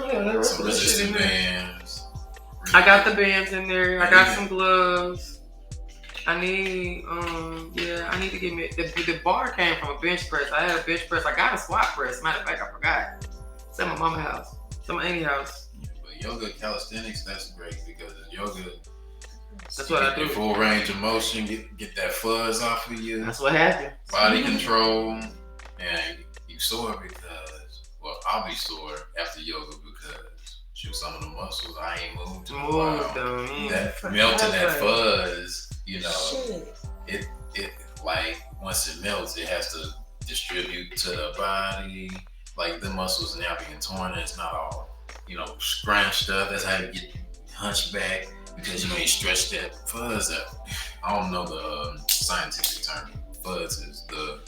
some resistance bands. I got the bands in there. I got some gloves. I need to get me the bar came from a bench press. I had a bench press. I got a squat press. Matter of fact, I forgot. It's at my mama's house. It's at my auntie house. But yoga calisthenics, that's great because yoga. That's what I do. Full range of motion, get that fuzz off of you. That's what happened. Body control, and you sore because, well, I'll be sore after yoga because shoot, some of the muscles I ain't moved in a while. That melting that fuzz, it like once it melts, it has to distribute to the body. Like the muscles now being torn, and it's not all scrunched up. That's how you get hunched back. Because you ain't stretched that fuzz out. I don't know the scientific term. Fuzz is the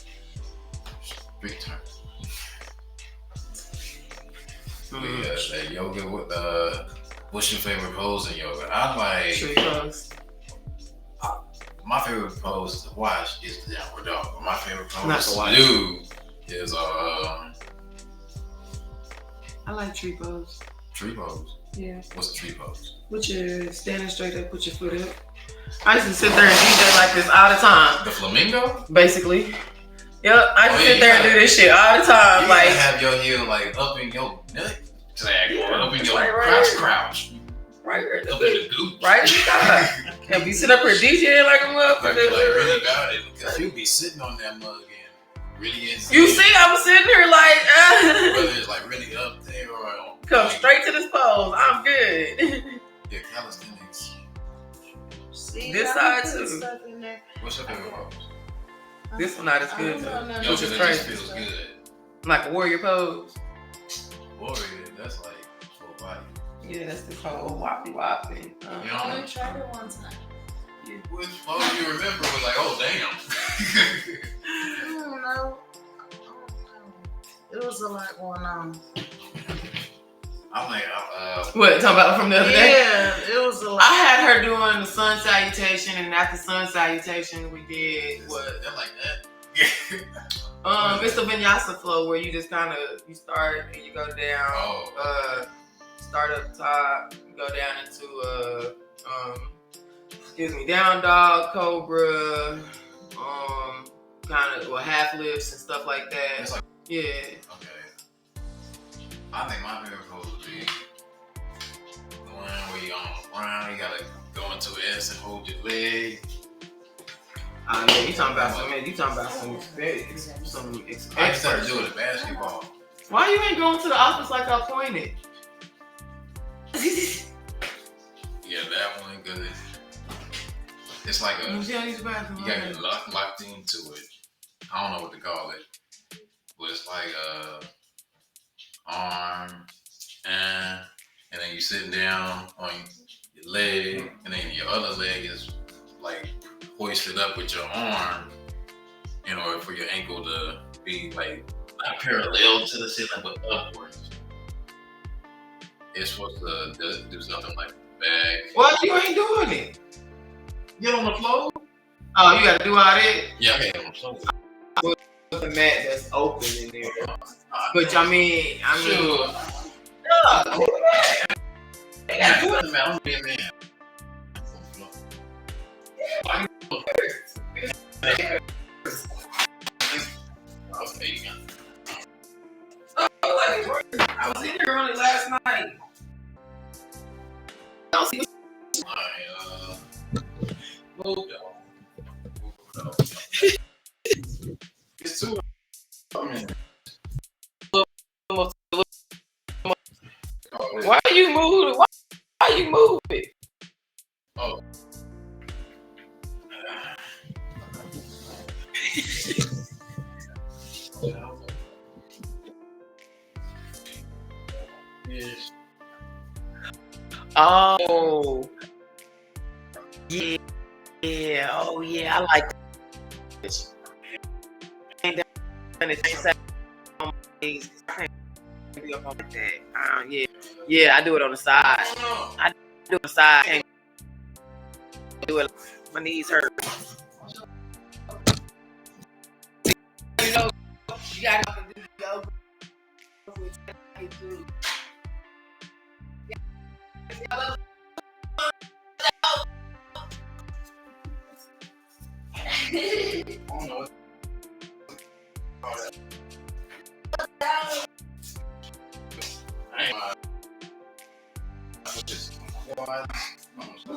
street term. Yeah, that yoga with what's your favorite pose in yoga? I like Tree pose. My favorite pose to watch is the downward dog. But my favorite Not pose to to watch. do is I like tree pose. tree pose. Yeah. What's the tree pose? Which is standing straight up, put your foot up. I used to sit there and DJ like this all the time. The flamingo? Basically. Yep, I used to sit you there and do this shit all the time. You Like, gotta have your heel like up in your nut sack or up in your right. crouch. right Up in the goop. right in the sky. And be sitting up here DJing like a Like motherfucker. really about it because you be sitting on that mug and really You see, I'm sitting here like, whether it's like really up there or come straight to this pose. I'm good. Yeah, calisthenics See, This I side put too. stuff in there. What's your favorite pose? This one not as I good don't know though. none Yo, of Which is that crazy. just feels good. Like a warrior pose. Warrior, that's like full body. Yeah, that's the whole woppy woppy. You I know, only tried it one time. which pose you remember was like, oh damn. I don't know. It was a lot going on. I'm like, What, talking about from the other day? Yeah, it was a lot. I had her doing the sun salutation, and after sun salutation, we did what? they're like that. It's the vinyasa flow where you just kind of you start and you go down. Oh. Start up top, you go down into down dog, cobra, kind of half lifts and stuff like that. It's like, Yeah. okay. I think my favorite pose would be the one where you on the ground, you gotta go into S and hold your leg. Yeah, you talking about some experience, I used to have to experts. do it at basketball. Why you ain't going to the office like I pointed? Yeah, that one, cause it's like a, you gotta get locked into it. I don't know what to call it, but it's like arm and then you sitting down on your leg, and then your other leg is like hoisted up with your arm in order for your ankle to be like not parallel to the ceiling but upwards. It's supposed to do something like back. Why you ain't doing it? Get on the floor. Oh, you gotta do all that? Yeah, I get on the floor. The mat that's open in there. But I mean, Sure. yeah. They gotta do it, man. I'm being a man. Okay, man. I was in here only last night. Moved on. It's too. Why you move? Why you move it? Oh. Yes. Oh. Yeah. Yeah. Oh yeah. I like this. Ain't done it since I can't be up on that. Yeah. Yeah, I do it on the side. I do it on the side. Can't do it. My knees hurt. You know, you gotta do yoga.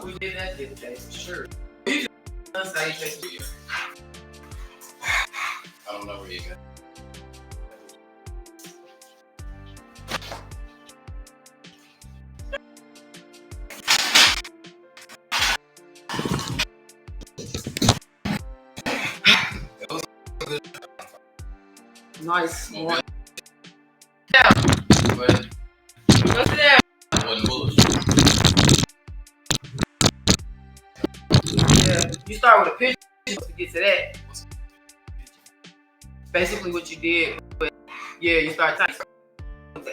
We did that the other day, for sure. You just salutation. I don't know where you got. Nice. Well, Yeah. but Go sit down. I wasn't bullish. Yeah. You start with a picture to get to that. Basically what you did, but yeah, you start typing.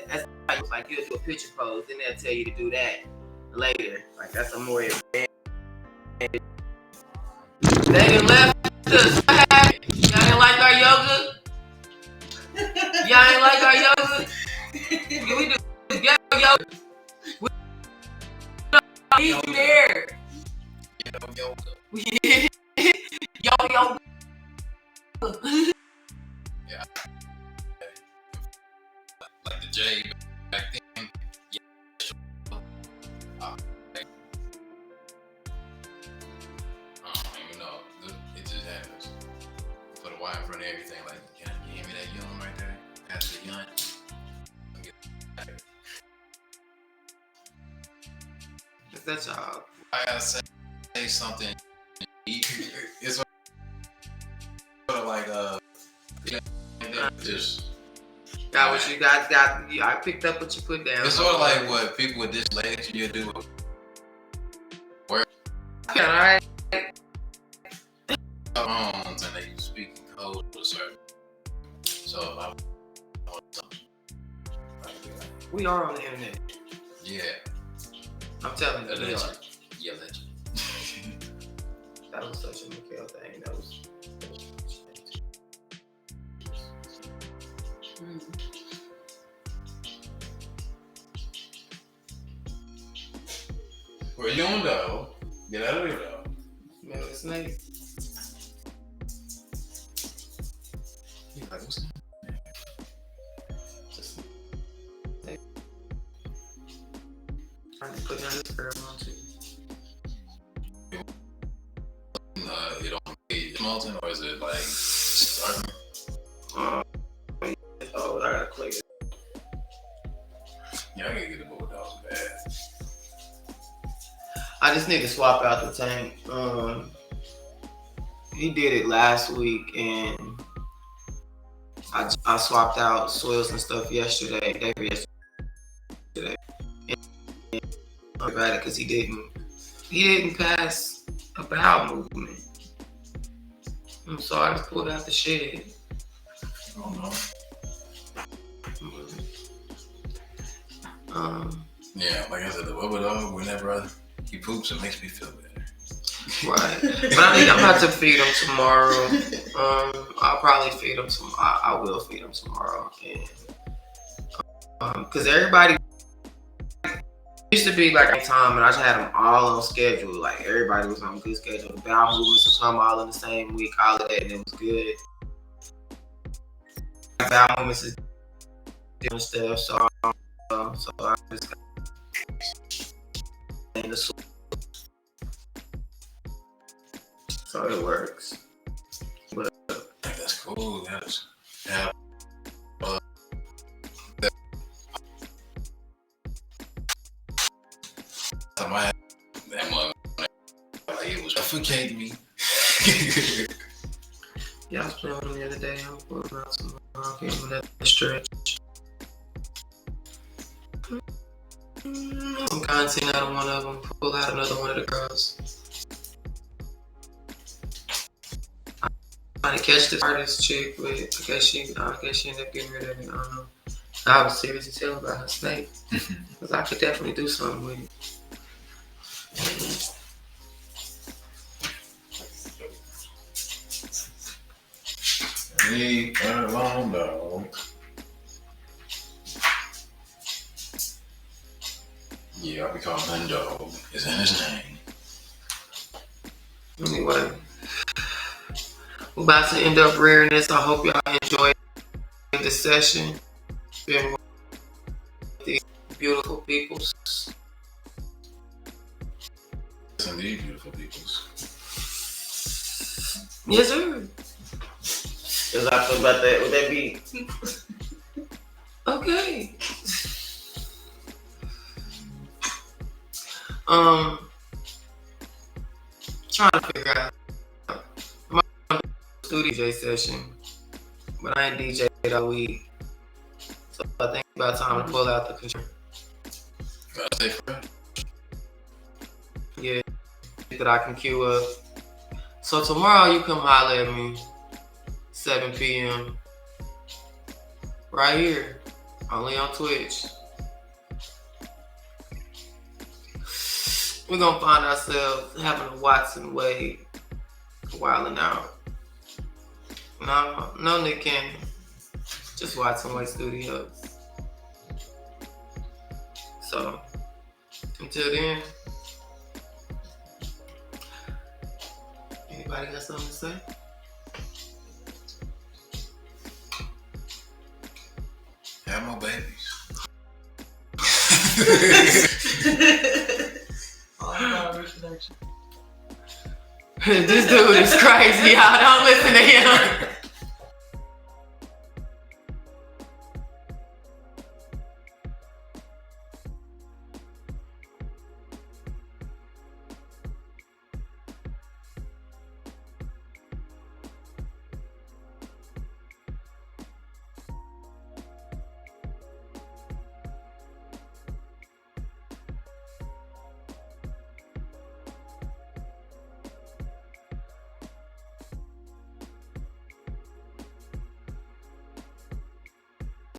That's like you'll do a picture pose, then they'll tell you to do that later. Like that's a more advanced. They done left us. Y'all ain't like our yoga? Y'all ain't like our yoga? Yeah, we do yoga. We need you there. Yo. Yeah. Like the J back then. Yeah. I don't even know. It just happens. Put a Y in front of everything. Like, can you give me that yum right there? That's the yum. Is that y'all? I gotta say, say something, it's sort of like just. Got what you got. I picked up what you put down. It's sort of like what people with dyslexia do. All right. And they speak in code or certain. So if I want something, We are on the internet. yeah, I'm telling you, we are. allegedly. Yeah, allegedly. That was such a Mikhail thing. That was. Where you gonna go? Get out of here though. Man, it's Nate. He's like, what's that? Just trying to put down this girl on too. It on Milton, or is it like starting? Oh, I gotta click it. Yeah, I gotta get the Bulldogs bad. I just need to swap out the tank. He did it last week, and I swapped out soils and stuff yesterday. Day yesterday, and I got it because he didn't pass a bowel movement. So I just pulled out the shed. I don't know. Yeah, like I said, the Bulldog, whenever he poops, it makes me feel better. Right. But I'm about to feed him tomorrow. I'll probably feed him tomorrow. I will feed him tomorrow. And because everybody used to be like a time, and I just had them all on schedule. Like everybody was on good schedule. The bowel movements would come all in the same week, all of that, and it was good. Bowel movements is different stuff, so I just got in the soup. So it works. But That's cool. That's that mother, like it was suffocating me. yeah, I was playing with him the other day. I was pulling out some gave him that stretch. Some content out of one of them, pull out another one of the girls. Trying to catch this artist chick, but I guess she ended up getting rid of it. I don't know. I was serious as hell about her snake. Because I could definitely do something with it. Leave her alone, dog. Yeah, I'll be calling him dog. It's in his name. Anyway, we're about to end up rearing this. I hope y'all enjoyed the session. Been with these beautiful peoples. Yes, indeed, beautiful peoples. Yes, sir. Cause I feel about that. Would that be okay? Trying to figure out my studio DJ session, but I ain't DJ'd all week, so I think it's about time to pull out the control. Gotta stay fresh. Yeah, that I can queue up. So tomorrow you come holler at me, 7 p.m. right here, only on Twitch. We're gonna find ourselves having to watch and wait, wilding out. No Nick Cannon, just watch and wait studios. So until then, anybody got something to say? Have more babies. This dude is crazy, y'all. Don't listen to him.